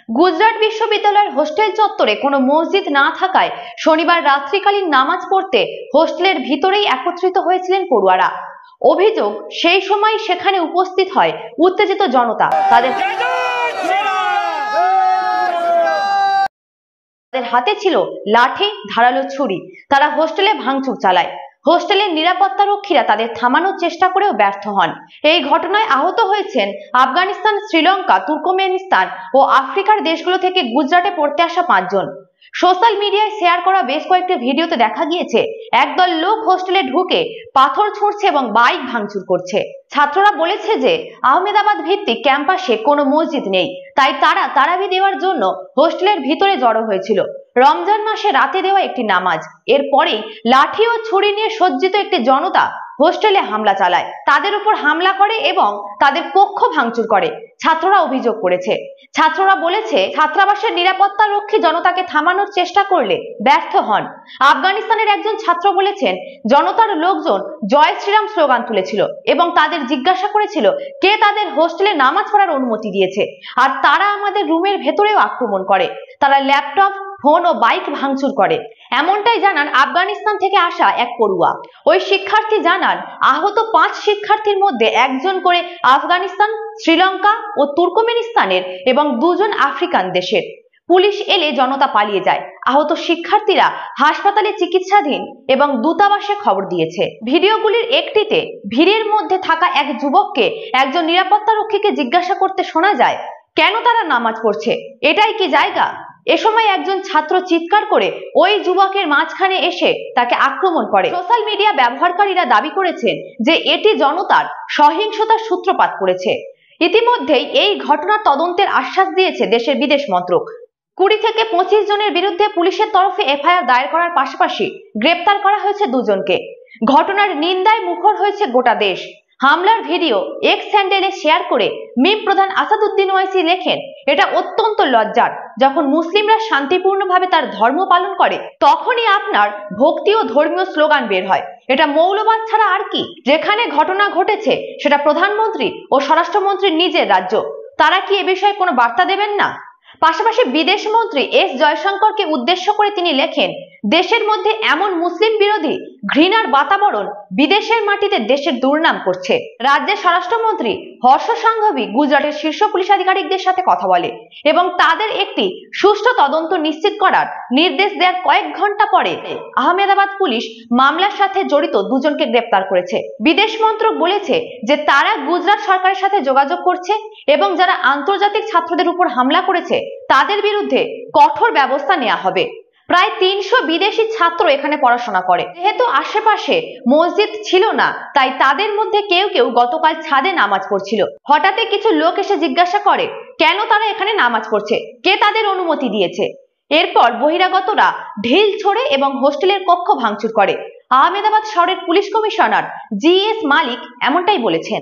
গুজরাট বিশ্ববিদ্যালয়ের হোস্টেল চত্বরে কোনো মসজিদ না থাকায় শনিবার রাত্রিকালীন নামাজ পড়তে হোস্টেলের ভিতরেই একত্রিত হয়েছিলেন পড়ুয়ারা। অভিযোগ, সেই সময় সেখানে উপস্থিত হয় উত্তেজিত জনতা। তাদের হাতে ছিল লাঠি, ধারালো ছুরি। তারা হোস্টেলে ভাঙচুর চালায়। হোস্টেলের নিরাপত্তা রক্ষীরা তাদের থামানোর চেষ্টা করেও ব্যর্থ হন। এই ঘটনায় আহত হয়েছেন আফগানিস্তান, শ্রীলঙ্কা, তুর্কমেনিস্তান ও আফ্রিকার দেশগুলো থেকে গুজরাটে পড়তে আসা 5 জন। সোশ্যাল মিডিয়ায় শেয়ার করা বেশ কয়েকটি ভিডিওতে দেখা গিয়েছে একদল লোক হোস্টেলে ঢুকে পাথর ছুঁড়ছে এবং বাইক ভাঙচুর করছে। ছাত্ররা বলেছে যে আহমেদাবাদ ভিত্তিক ক্যাম্পাসে কোনো মসজিদ নেই, তাই তারা তারাবি দেওয়ার জন্য হোস্টেলের ভিতরে জড়ো হয়েছিল। রমজান মাসে রাতে দেওয়া একটি নামাজ। এরপরেই লাঠি ও ছুরি নিয়ে সজ্জিত একটি জনতা হোস্টেলে হামলা চালায়, তাদের উপর হামলা করে এবং তাদের কক্ষ ভাঙচুর করে, ছাত্ররা অভিযোগ করেছে। ছাত্ররা বলেছে ছাত্রাবাসের নিরাপত্তা রক্ষী জনতাকে থামানোর চেষ্টা করলে ব্যর্থ হন। আফগানিস্তানের একজন ছাত্র বলেছেন, জনতার লোকজন জয় শ্রীরাম স্লোগান তুলেছিল এবং তাদের জিজ্ঞাসা করেছিল কে তাদের হোস্টেলে নামাজ পড়ার অনুমতি দিয়েছে। আর তারা আমাদের রুমের ভেতরেও আক্রমণ করে। তারা ল্যাপটপ, ফোন ও বাইক ভাঙচুর করে, এমনটাই জানান আফগানিস্তান থেকে আসা এক পড়ুয়া। ওই শিক্ষার্থী জানান, আহত 5 শিক্ষার্থীর মধ্যে 1 জন করে আফগানিস্তান, শ্রীলঙ্কা ও তুর্কমেনিস্তানের এবং 2 জন আফ্রিকান দেশের। পুলিশ এলে জনতা পালিয়ে যায়। আহত শিক্ষার্থীরা হাসপাতালে চিকিৎসাধীন এবং দূতাবাসে খবর দিয়েছে। ভিডিওগুলির একটিতে ভিড়ের মধ্যে থাকা এক যুবককে একজন নিরাপত্তা রক্ষীকে জিজ্ঞাসা করতে শোনা যায়, কেন তারা নামাজ পড়ছে, এটাই কি জায়গা? এ সময় একজন ছাত্র চিৎকার করে ওই যুবকের মাঝখানে এসে তাকে আক্রমণ করে। সোশ্যাল মিডিয়া ব্যবহারকারীরা দাবি করেছেন যে এটি জনতার সহিংসতার সূত্রপাত করেছে। ইতিমধ্যেই এই ঘটনার তদন্তের আশ্বাস দিয়েছে দেশের বিদেশ মন্ত্রক। 20 থেকে 25 জনের বিরুদ্ধে পুলিশের তরফে এফআইআর দায়ের করার পাশাপাশি গ্রেপ্তার করা হয়েছে 2 জনকে। ঘটনার নিন্দায় মুখর হয়েছে গোটা দেশ। হামলার ভিডিও এক্স হ্যান্ডেলে শেয়ার করে মিম প্রধান আসাদুদ্দিন ওয়াইসি লেখেন, এটা অত্যন্ত লজ্জার। যখন মুসলিমরা শান্তিপূর্ণভাবে তার ধর্ম পালন করে তখনই আপনার ভক্তি ও ধর্মীয় স্লোগান বের হয়। এটা মৌলবাদ ছাড়া আর কি? যেখানে ঘটনা ঘটেছে সেটা প্রধানমন্ত্রী ও স্বরাষ্ট্রমন্ত্রীর নিজের রাজ্য, তারা কি এ বিষয়ে কোনো বার্তা দেবেন না? পাশাপাশি বিদেশ মন্ত্রী এস জয়শঙ্করকে উদ্দেশ্য করে তিনি লেখেন, দেশের মধ্যে এমন মুসলিম বিরোধী ঘৃণার বাতাবরণ বিদেশের মাটিতে দেশের দুর্নাম করছে। রাজ্যের স্বরাষ্ট্রমন্ত্রী হর্ষ সাংঘভি গুজরাটের শীর্ষ পুলিশ আধিকারিকদের সাথে কথা বলে এবং তাদের একটি সুষ্ঠু তদন্ত নিশ্চিত করার নির্দেশ দেওয়ার কয়েক ঘন্টা পরে আহমেদাবাদ পুলিশ মামলার সাথে জড়িত 2 জনকে গ্রেপ্তার করেছে। বিদেশ মন্ত্রক বলেছে যে তারা গুজরাট সরকারের সাথে যোগাযোগ করছে এবং যারা আন্তর্জাতিক ছাত্রদের উপর হামলা করেছে তাদের বিরুদ্ধে কঠোর ব্যবস্থা নেওয়া হবে। প্রায় 300 বিদেশি ছাত্র এখানে পড়াশোনা করে। যেহেতু আশেপাশে মসজিদ ছিল না, তাই তাদের মধ্যে কেউ কেউ গতকাল ছাদে নামাজ পড়ছিল। হঠাৎই কিছু লোক এসে জিজ্ঞাসা করে কেন তারা এখানে নামাজ পড়ছে, কে তাদের অনুমতি দিয়েছে। এরপর বহিরাগতরা ঢিল ছোড়ে এবং হোস্টেলের কক্ষ ভাঙচুর করে। আহমেদাবাদ শহরের পুলিশ কমিশনার GS মালিক এমনটাই বলেছেন।